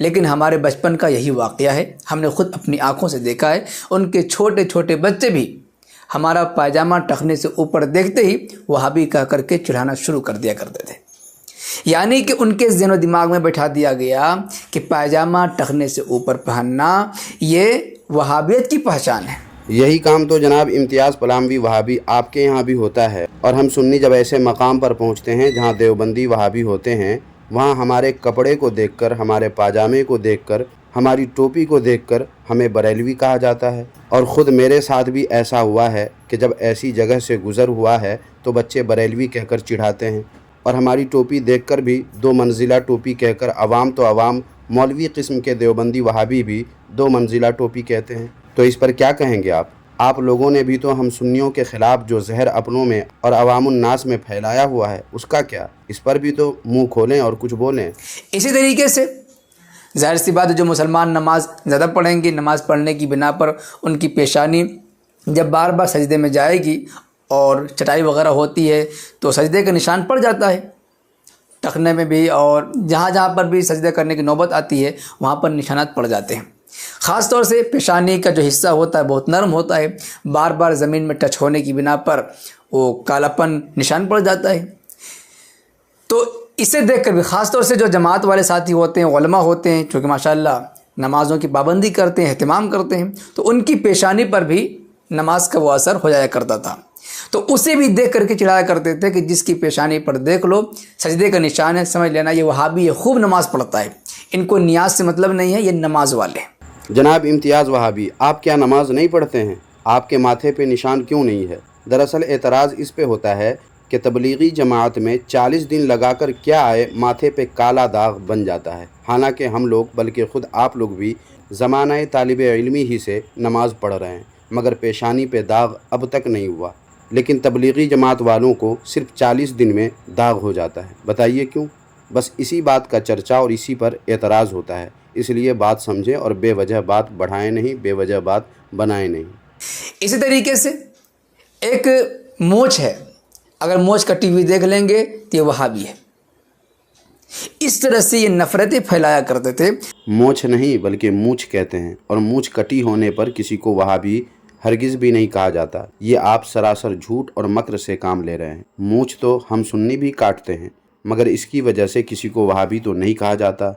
لیکن ہمارے بچپن کا یہی واقعہ ہے، ہم نے خود اپنی آنکھوں سے دیکھا ہے، ان کے چھوٹے چھوٹے بچے بھی ہمارا پائجامہ ٹخنے سے اوپر دیکھتے ہی وہابی کہہ کر کے چڑھانا شروع کر دیا کرتے تھے۔ یعنی کہ ان کے ذہن و دماغ میں بٹھا دیا گیا کہ پائجامہ ٹخنے سے اوپر پہننا یہ وہابیت کی پہچان ہے۔ یہی کام تو جناب امتیاز پلاموی وہابی آپ کے یہاں بھی ہوتا ہے، اور ہم سنی جب ایسے مقام پر پہنچتے ہیں جہاں دیوبندی وہابی ہوتے ہیں، وہاں ہمارے کپڑے کو دیکھ کر، ہمارے پاجامے کو دیکھ کر، ہماری ٹوپی کو دیکھ کر ہمیں بریلوی کہا جاتا ہے۔ اور خود میرے ساتھ بھی ایسا ہوا ہے کہ جب ایسی جگہ سے گزر ہوا ہے تو بچے بریلوی کہہ کر چڑھاتے ہیں، اور ہماری ٹوپی دیکھ کر بھی 2 منزلہ ٹوپی کہہ کر عوام تو عوام، مولوی قسم کے دیوبندی وہابی بھی 2 منزلہ ٹوپی کہتے ہیں۔ تو اس پر کیا کہیں گے آپ لوگوں نے بھی تو ہم سنیوں کے خلاف جو زہر اپنوں میں اور عوام الناس میں پھیلایا ہوا ہے، اس کا کیا؟ اس پر بھی تو منہ کھولیں اور کچھ بولیں۔ اسی طریقے سے ظاہر سی بات ہے، جو مسلمان نماز زیادہ پڑھیں گے، نماز پڑھنے کی بنا پر ان کی پیشانی جب بار بار سجدے میں جائے گی اور چٹائی وغیرہ ہوتی ہے تو سجدے کا نشان پڑ جاتا ہے ٹخنے میں بھی، اور جہاں جہاں پر بھی سجدے کرنے کی نوبت آتی ہے وہاں پر نشانات پڑ جاتے ہیں۔ خاص طور سے پیشانی کا جو حصہ ہوتا ہے بہت نرم ہوتا ہے، بار بار زمین میں ٹچ ہونے کی بنا پر وہ کالاپن نشان پڑ جاتا ہے۔ تو اسے دیکھ کر بھی خاص طور سے جو جماعت والے ساتھی ہوتے ہیں، علماء ہوتے ہیں، چونکہ ماشاءاللہ نمازوں کی پابندی کرتے ہیں، اہتمام کرتے ہیں، تو ان کی پیشانی پر بھی نماز کا وہ اثر ہو جایا کرتا تھا۔ تو اسے بھی دیکھ کر کے چڑھایا کرتے تھے کہ جس کی پیشانی پر دیکھ لو سجدے کا نشان ہے، سمجھ لینا یہ وہابی ہے، خوب نماز پڑھتا ہے، ان کو نیاز سے مطلب نہیں ہے، یہ نماز والے ہیں۔ جناب امتیاز وہابی، آپ کیا نماز نہیں پڑھتے ہیں؟ آپ کے ماتھے پہ نشان کیوں نہیں ہے؟ دراصل اعتراض اس پہ ہوتا ہے کہ تبلیغی جماعت میں 40 دن لگا کر کیا آئے ماتھے پہ کالا داغ بن جاتا ہے، حالانکہ ہم لوگ بلکہ خود آپ لوگ بھی زمانہ طالب علمی ہی سے نماز پڑھ رہے ہیں، مگر پیشانی پہ داغ اب تک نہیں ہوا، لیکن تبلیغی جماعت والوں کو صرف 40 دن میں داغ ہو جاتا ہے۔ بتائیے کیوں؟ بس اسی بات کا چرچا اور اسی پر اعتراض ہوتا ہے، اس لیے بات سمجھیں اور بے وجہ بات بڑھائیں نہیں، بے وجہ بات بنائیں نہیں۔ اسی طریقے سے ایک موچ ہے، اگر موچ کٹی ہوئی دیکھ لیں گے تو یہ وہابی ہے، اس طرح سے یہ نفرتیں پھیلایا کرتے تھے۔ مونچھ نہیں بلکہ مونچھ کہتے ہیں، اور مونچھ کٹی ہونے پر کسی کو وہابی ہرگز بھی نہیں کہا جاتا۔ یہ آپ سراسر جھوٹ اور مکر سے کام لے رہے ہیں۔ مونچھ تو ہم سنی بھی کاٹتے ہیں، مگر اس کی وجہ سے کسی کو وہابی تو نہیں کہا جاتا۔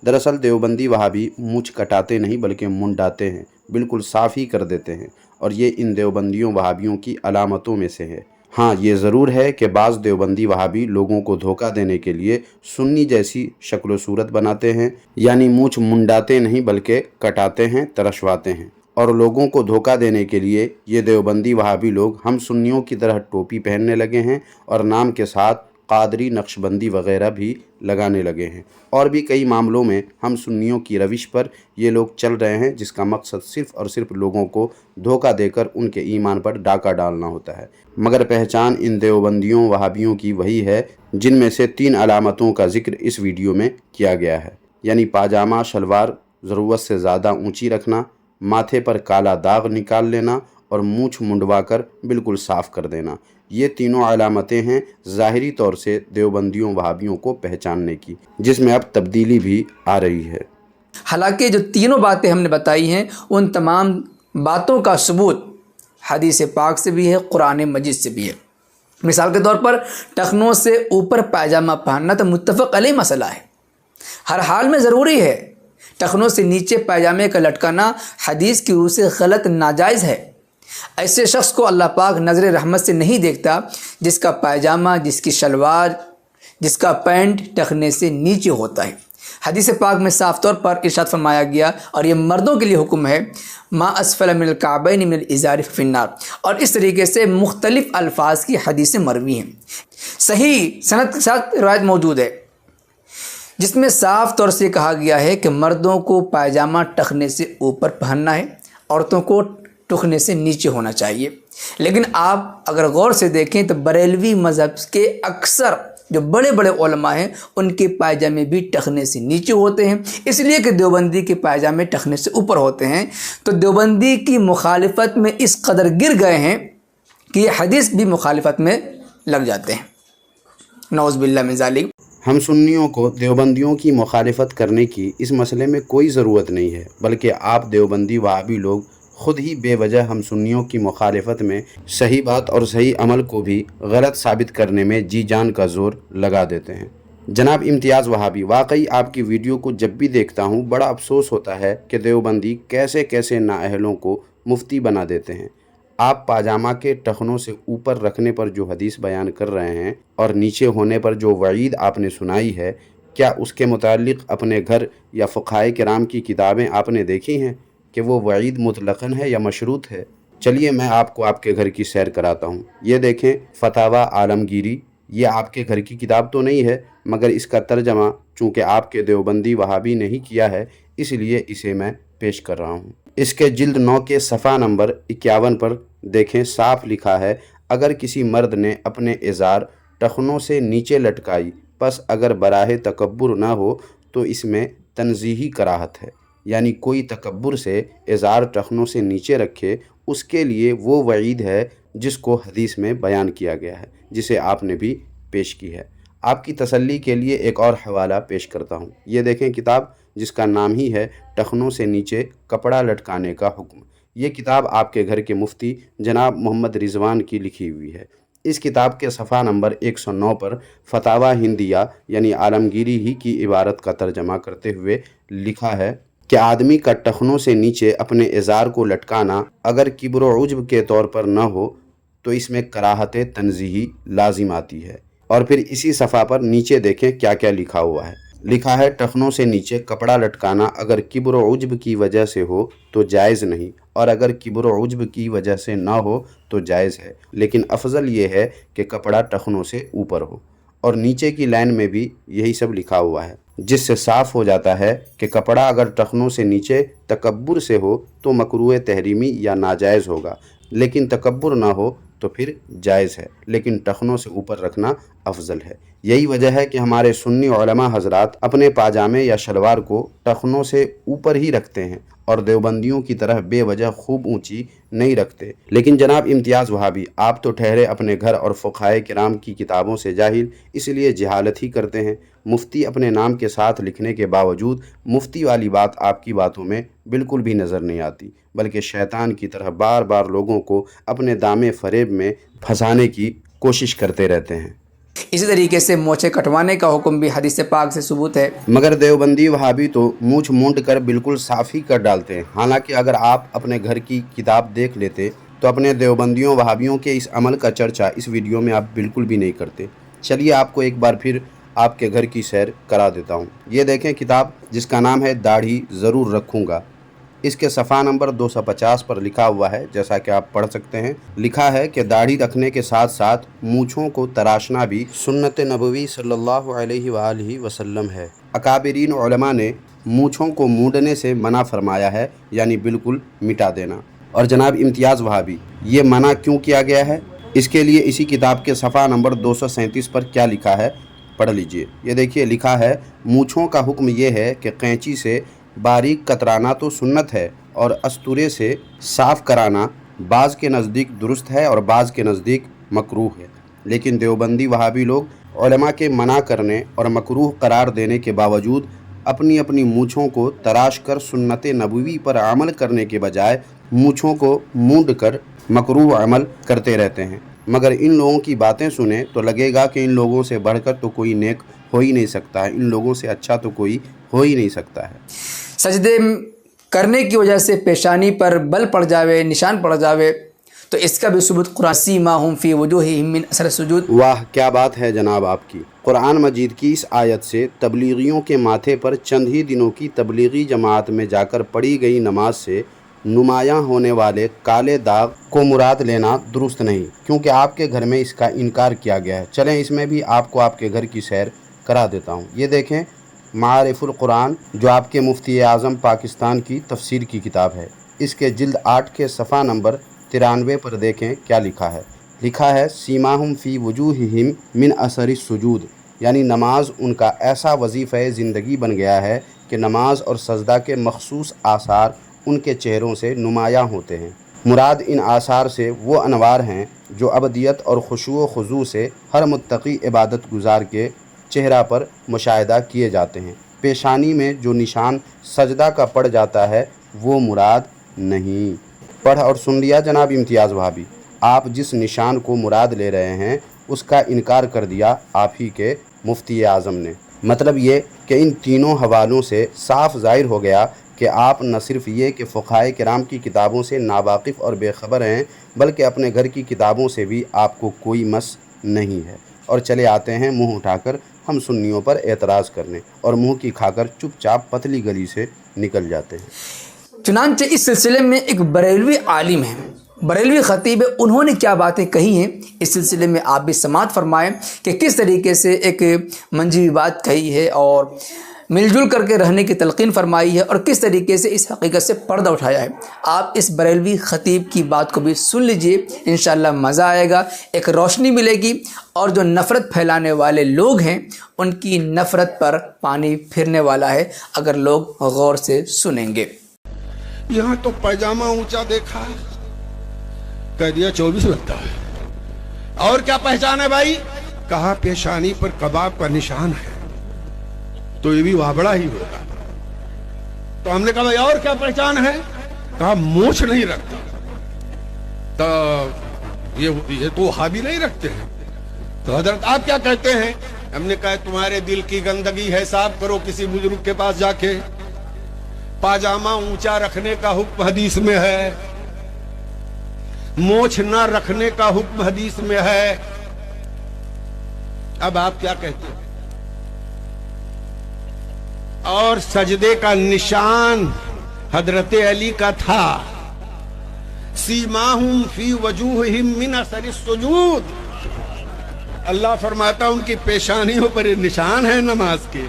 دراصل دیوبندی وہابی مونچھ کٹاتے نہیں بلکہ منڈاتے ہیں، بالکل صاف ہی کر دیتے ہیں، اور یہ ان دیوبندیوں وہابیوں کی علامتوں میں سے ہے۔ ہاں یہ ضرور ہے کہ بعض دیوبندی وہابی لوگوں کو دھوکہ دینے کے لیے سنی جیسی شکل و صورت بناتے ہیں، یعنی مونچھ منڈاتے نہیں بلکہ کٹاتے ہیں، ترشواتے ہیں، اور لوگوں کو دھوکہ دینے کے لیے یہ دیوبندی وہابی لوگ ہم سنیوں کی طرح ٹوپی پہننے لگے ہیں، اور نام کے ساتھ قادری، نقشبندی وغیرہ بھی لگانے لگے ہیں۔ اور بھی کئی معاملوں میں ہم سنیوں کی روش پر یہ لوگ چل رہے ہیں، جس کا مقصد صرف اور صرف لوگوں کو دھوکہ دے کر ان کے ایمان پر ڈاکہ ڈالنا ہوتا ہے، مگر پہچان ان دیوبندیوں وہابیوں کی وہی ہے جن میں سے 3 علامتوں کا ذکر اس ویڈیو میں کیا گیا ہے، یعنی پاجامہ شلوار ضرورت سے زیادہ اونچی رکھنا، ماتھے پر کالا داغ نکال لینا، اور مونچھ منڈوا کر بالکل صاف کر دینا۔ یہ تینوں علامتیں ہیں ظاہری طور سے دیوبندیوں وہابیوں کو پہچاننے کی، جس میں اب تبدیلی بھی آ رہی ہے۔ حالانکہ جو تینوں باتیں ہم نے بتائی ہیں ان تمام باتوں کا ثبوت حدیث پاک سے بھی ہے، قرآن مجید سے بھی ہے۔ مثال کے طور پر ٹخنوں سے اوپر پائجامہ پہننا تو متفق علیہ مسئلہ ہے، ہر حال میں ضروری ہے۔ ٹخنوں سے نیچے پائجامے کا لٹکانا حدیث کی روح سے غلط، ناجائز ہے۔ ایسے شخص کو اللہ پاک نظر رحمت سے نہیں دیکھتا جس کا پائجامہ، جس کی شلوار، جس کا پینٹ ٹخنے سے نیچے ہوتا ہے۔ حدیث پاک میں صاف طور پر ارشاد فرمایا گیا، اور یہ مردوں کے لیے حکم ہے، ما اسفل من الکعبین من الازار فی النار، اور اس طریقے سے مختلف الفاظ کی حدیثیں مروی ہیں، صحیح سند کے ساتھ روایت موجود ہے، جس میں صاف طور سے کہا گیا ہے کہ مردوں کو پائجامہ ٹخنے سے اوپر پہننا ہے، عورتوں کو ٹخنے سے نیچے ہونا چاہیے۔ لیکن آپ اگر غور سے دیکھیں تو بریلوی مذہب کے اکثر جو بڑے بڑے علماء ہیں ان کے پائجامے بھی ٹخنے سے نیچے ہوتے ہیں، اس لیے کہ دیوبندی کے پائجامے ٹخنے سے اوپر ہوتے ہیں۔ تو دیوبندی کی مخالفت میں اس قدر گر گئے ہیں کہ یہ حدیث بھی مخالفت میں لگ جاتے ہیں، نعوذ باللہ من ذالک۔ ہم سنیوں کو دیوبندیوں کی مخالفت کرنے کی اس مسئلے میں کوئی ضرورت نہیں ہے، بلکہ آپ دیوبندی وہابی لوگ خود ہی بے وجہ ہم سنیوں کی مخالفت میں صحیح بات اور صحیح عمل کو بھی غلط ثابت کرنے میں جی جان کا زور لگا دیتے ہیں۔ جناب امتیاز وہابی، واقعی آپ کی ویڈیو کو جب بھی دیکھتا ہوں بڑا افسوس ہوتا ہے کہ دیوبندی کیسے کیسے نااہلوں کو مفتی بنا دیتے ہیں۔ آپ پاجامہ کے ٹخنوں سے اوپر رکھنے پر جو حدیث بیان کر رہے ہیں اور نیچے ہونے پر جو وعید آپ نے سنائی ہے، کیا اس کے متعلق اپنے گھر یا فقہائے کرام کی کتابیں آپ نے دیکھی ہیں کہ وہ وعید مطلقاً ہے یا مشروط ہے؟ چلیے میں آپ کو آپ کے گھر کی سیر کراتا ہوں۔ یہ دیکھیں فتاویٰ عالمگیری، یہ آپ کے گھر کی کتاب تو نہیں ہے، مگر اس کا ترجمہ چونکہ آپ کے دیوبندی وہابی نہیں کیا ہے، اس لیے اسے میں پیش کر رہا ہوں۔ اس کے جلد 9 کے صفحہ نمبر 51 پر دیکھیں، صاف لکھا ہے، اگر کسی مرد نے اپنے ازار ٹخنوں سے نیچے لٹکائی، پس اگر براہ تکبر نہ ہو تو اس میں تنزیہی کراہت ہے، یعنی کوئی تکبر سے ازار ٹخنوں سے نیچے رکھے، اس کے لیے وہ وعید ہے جس کو حدیث میں بیان کیا گیا ہے، جسے آپ نے بھی پیش کی ہے۔ آپ کی تسلی کے لیے ایک اور حوالہ پیش کرتا ہوں۔ یہ دیکھیں کتاب جس کا نام ہی ہے ٹخنوں سے نیچے کپڑا لٹکانے کا حکم۔ یہ کتاب آپ کے گھر کے مفتی جناب محمد رضوان کی لکھی ہوئی ہے۔ اس کتاب کے صفحہ نمبر 109 پر فتاویٰ ہندیہ یعنی عالمگیری ہی کی عبارت کا ترجمہ کرتے ہوئے لکھا ہے کہ آدمی کا ٹخنوں سے نیچے اپنے ازار کو لٹکانا اگر کبر و عجب کے طور پر نہ ہو تو اس میں کراہت تنزیہی لازم آتی ہے۔ اور پھر اسی صفحہ پر نیچے دیکھیں کیا کیا لکھا ہوا ہے۔ لکھا ہے ٹخنوں سے نیچے کپڑا لٹکانا اگر کبر و عجب کی وجہ سے ہو تو جائز نہیں، اور اگر کبر و عجب کی وجہ سے نہ ہو تو جائز ہے، لیکن افضل یہ ہے کہ کپڑا ٹخنوں سے اوپر ہو۔ اور نیچے کی لائن میں بھی یہی سب لکھا ہوا ہے، جس سے صاف ہو جاتا ہے کہ کپڑا اگر ٹخنوں سے نیچے تکبر سے ہو تو مکروہ تحریمی یا ناجائز ہوگا، لیکن تکبر نہ ہو تو پھر جائز ہے، لیکن ٹخنوں سے اوپر رکھنا افضل ہے۔ یہی وجہ ہے کہ ہمارے سنی علماء حضرات اپنے پاجامے یا شلوار کو ٹخنوں سے اوپر ہی رکھتے ہیں اور دیوبندیوں کی طرح بے وجہ خوب اونچی نہیں رکھتے۔ لیکن جناب امتیاز وہابی، آپ تو ٹھہرے اپنے گھر اور فقہائے کرام کی کتابوں سے جاہل، اس لیے جہالت ہی کرتے ہیں۔ مفتی اپنے نام کے ساتھ لکھنے کے باوجود مفتی والی بات آپ کی باتوں میں بالکل بھی نظر نہیں آتی، بلکہ شیطان کی طرح بار بار لوگوں کو اپنے دامے فریب میں پھنسانے کی کوشش کرتے رہتے ہیں۔ اسی طریقے سے مونچھیں کٹوانے کا حکم بھی حدیث پاک سے ثبوت ہے۔ مگر دیوبندی وہابی تو مونچھ مونڈ کر بالکل صاف ہی کر ڈالتے ہیں۔ حالانکہ اگر آپ اپنے گھر کی کتاب دیکھ لیتے تو اپنے دیوبندیوں وہابیوں کے اس عمل کا چرچا اس ویڈیو میں آپ بالکل بھی نہیں کرتے۔ چلیے آپ کو ایک بار پھر آپ کے گھر کی سیر کرا دیتا ہوں۔ یہ دیکھیں کتاب جس کا نام ہے داڑھی ضرور رکھوں گا۔ اس کے صفحہ نمبر 250 پر لکھا ہوا ہے، جیسا کہ آپ پڑھ سکتے ہیں، لکھا ہے کہ داڑھی رکھنے کے ساتھ ساتھ مونچھوں کو تراشنا بھی سنت نبوی صلی اللہ علیہ وآلہ وسلم ہے۔ اکابرین علماء نے مونچھوں کو مونڈنے سے منع فرمایا ہے، یعنی بالکل مٹا دینا۔ اور جناب امتیاز وہابی، یہ منع کیوں کیا گیا ہے؟ اس کے لیے اسی کتاب کے صفحہ نمبر 237 پر کیا لکھا ہے پڑھ لیجئے۔ یہ دیکھیے لکھا ہے، مونچھوں کا حکم یہ ہے کہ قینچی سے باریک کترانا تو سنت ہے اور استورے سے صاف کرانا بعض کے نزدیک درست ہے اور بعض کے نزدیک مکروہ ہے۔ لیکن دیوبندی وہابی لوگ علماء کے منع کرنے اور مکروہ قرار دینے کے باوجود اپنی اپنی مونچھوں کو تراش کر سنت نبوی پر عمل کرنے کے بجائے مونچھوں کو مونڈ کر مکروہ عمل کرتے رہتے ہیں۔ مگر ان لوگوں کی باتیں سنیں تو لگے گا کہ ان لوگوں سے بڑھ کر تو کوئی نیک ہو ہی نہیں سکتا ہے، ان لوگوں سے اچھا تو کوئی ہو ہی نہیں سکتا ہے۔ سجدے کرنے کی وجہ سے پیشانی پر بل پڑ جاوے، نشان پڑ جاوے، تو اس کا بھی ثبوت قرآن سیماہم فی وجوہہم من اثر السجود۔ واہ کیا بات ہے جناب آپ کی! قرآن مجید کی اس آیت سے تبلیغیوں کے ماتھے پر چند ہی دنوں کی تبلیغی جماعت میں جا کر پڑھی گئی نماز سے نمایاں ہونے والے کالے داغ کو مراد لینا درست نہیں، کیونکہ آپ کے گھر میں اس کا انکار کیا گیا ہے۔ چلیں اس میں بھی آپ کو آپ کے گھر کی سیر کرا دیتا ہوں۔ یہ دیکھیں معارف القرآن، جو آپ کے مفتی اعظم پاکستان کی تفسیر کی کتاب ہے، اس کے جلد 8 کے صفحہ نمبر 93 پر دیکھیں کیا لکھا ہے۔ لکھا ہے سیماہم فی وجوہہم من اثر السجود، یعنی نماز ان کا ایسا وظیفہ زندگی بن گیا ہے کہ نماز اور سجدہ کے مخصوص آثار ان کے چہروں سے نمایاں ہوتے ہیں۔ مراد ان آثار سے وہ انوار ہیں جو ابدیت اور خشوع و خضوع سے ہر متقی عبادت گزار کے چہرہ پر مشاہدہ کیے جاتے ہیں۔ پیشانی میں جو نشان سجدہ کا پڑ جاتا ہے وہ مراد نہیں۔ پڑھ اور سن لیا جناب امتیاز وہابی، آپ جس نشان کو مراد لے رہے ہیں اس کا انکار کر دیا آپ ہی کے مفتی اعظم نے۔ مطلب یہ کہ ان تینوں حوالوں سے صاف ظاہر ہو گیا کہ آپ نہ صرف یہ کہ فقہائے کرام کی کتابوں سے ناواقف اور بے خبر ہیں، بلکہ اپنے گھر کی کتابوں سے بھی آپ کو کوئی مس نہیں ہے، اور چلے آتے ہیں منہ اٹھا کر ہم سنیوں پر اعتراض کرنے، اور منہ کی کھا کر چپ چاپ پتلی گلی سے نکل جاتے ہیں۔ چنانچہ اس سلسلے میں ایک بریلوی عالم ہے، بریلوی خطیب ہے، انہوں نے کیا باتیں کہی ہیں اس سلسلے میں آپ بھی سماعت فرمائیں کہ کس طریقے سے ایک منجی بات کہی ہے اور مل جل کر کے رہنے کی تلقین فرمائی ہے، اور کس طریقے سے اس حقیقت سے پردہ اٹھایا ہے۔ آپ اس بریلوی خطیب کی بات کو بھی سن لیجئے، انشاءاللہ مزہ آئے گا، ایک روشنی ملے گی، اور جو نفرت پھیلانے والے لوگ ہیں ان کی نفرت پر پانی پھرنے والا ہے اگر لوگ غور سے سنیں گے۔ یہاں تو پائجامہ اونچا دیکھا، کہہ دیا 24 لگتا ہے، اور کیا پہچان ہے بھائی؟ کہا پیشانی پر کباب کا نشان ہے، تو یہ بھی وابڑا ہی ہوگا۔ تو ہم نے کہا بھائی اور کیا پہچان ہے؟ کہا مونچھ نہیں رکھتا، تو یہ تو وہابی نہیں رکھتے ہیں۔ تو حضرت آپ کیا کہتے ہیں؟ ہم نے کہا تمہارے دل کی گندگی ہے، صاف کرو کسی بزرگ کے پاس جا کے۔ پاجامہ اونچا رکھنے کا حکم حدیث میں ہے، مونچھ نہ رکھنے کا حکم حدیث میں ہے۔ اب آپ کیا کہتے ہیں؟ اور سجدے کا نشان حضرت علی کا تھا، سیماہم فی وجوہہم من اثر السجود۔ اللہ فرماتا ان کی پیشانیوں پر یہ نشان ہے نماز کے،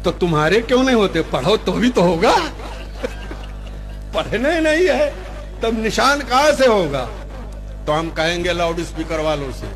تو تمہارے کیوں نہیں ہوتے؟ پڑھو تو بھی تو ہوگا، پڑھنے نہیں ہے تب نشان کہاں سے ہوگا؟ تو ہم کہیں گے لاؤڈ اسپیکر والوں سے،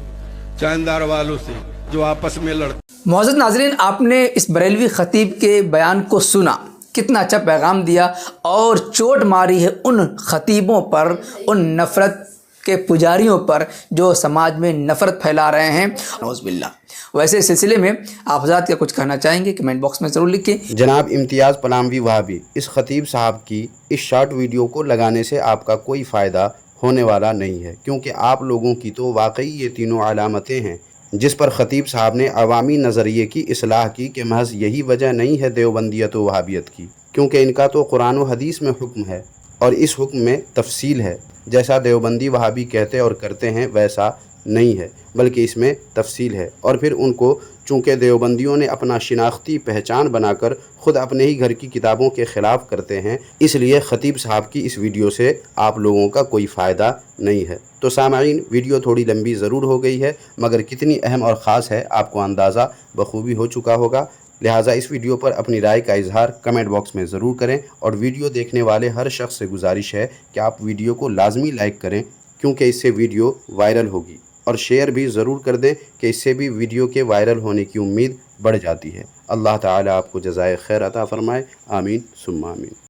چاندار والوں سے جو آپس میں لڑتے۔ معزز ناظرین، آپ نے اس بریلوی خطیب کے بیان کو سنا، کتنا اچھا پیغام دیا، اور چوٹ ماری ہے ان خطیبوں پر، ان نفرت کے پجاریوں پر جو سماج میں نفرت پھیلا رہے ہیں، نعوذ باللہ۔ ویسے اس سلسلے میں آپ حضرات کیا کچھ کہنا چاہیں گے؟ کمنٹ باکس میں ضرور لکھیں۔ جناب امتیاز پلاموی وہابی، اس خطیب صاحب کی اس شارٹ ویڈیو کو لگانے سے آپ کا کوئی فائدہ ہونے والا نہیں ہے، کیونکہ آپ لوگوں کی تو واقعی یہ تینوں علامتیں ہیں جس پر خطیب صاحب نے عوامی نظریے کی اصلاح کی کہ محض یہی وجہ نہیں ہے دیوبندیت و وہابیت کی، کیونکہ ان کا تو قرآن و حدیث میں حکم ہے، اور اس حکم میں تفصیل ہے۔ جیسا دیوبندی وہابی کہتے اور کرتے ہیں ویسا نہیں ہے، بلکہ اس میں تفصیل ہے، اور پھر ان کو چونکہ دیوبندیوں نے اپنا شناختی پہچان بنا کر خود اپنے ہی گھر کی کتابوں کے خلاف کرتے ہیں، اس لیے خطیب صاحب کی اس ویڈیو سے آپ لوگوں کا کوئی فائدہ نہیں ہے۔ تو سامعین، ویڈیو تھوڑی لمبی ضرور ہو گئی ہے، مگر کتنی اہم اور خاص ہے آپ کو اندازہ بخوبی ہو چکا ہوگا، لہٰذا اس ویڈیو پر اپنی رائے کا اظہار کمنٹ باکس میں ضرور کریں، اور ویڈیو دیکھنے والے ہر شخص سے گزارش ہے کہ آپ ویڈیو کو لازمی لائک کریں، کیونکہ اس سے ویڈیو وائرل ہوگی، اور شیئر بھی ضرور کر دیں کہ اس سے بھی ویڈیو کے وائرل ہونے کی امید بڑھ جاتی ہے۔ اللہ تعالیٰ آپ کو جزائے خیر عطا فرمائے، آمین ثم آمین۔